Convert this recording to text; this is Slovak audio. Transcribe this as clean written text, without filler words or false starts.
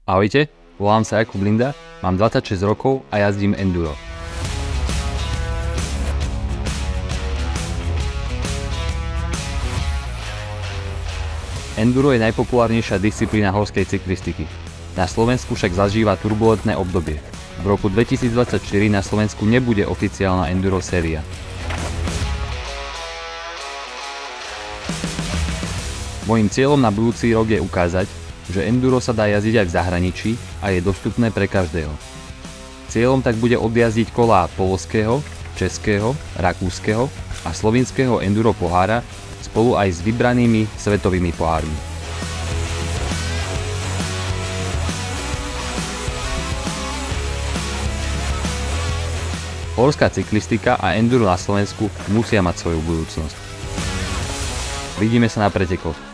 Ahojte, volám sa Jakub Linda, mám 26 rokov a jazdím enduro. Enduro je najpopulárnejšia disciplína horskej cyklistiky. Na Slovensku však zažíva turbulentné obdobie. V roku 2024 na Slovensku nebude oficiálna enduro séria. Mojím cieľom na budúci rok je ukázať, že enduro sa dá jazdiť aj v zahraničí a je dostupné pre každého. Cieľom tak bude objazdiť kolá poľského, českého, rakúskeho a slovinského enduro pohára spolu aj s vybranými svetovými pohármi. Horská cyklistika a enduro na Slovensku musia mať svoju budúcnosť. Vidíme sa na pretekoch.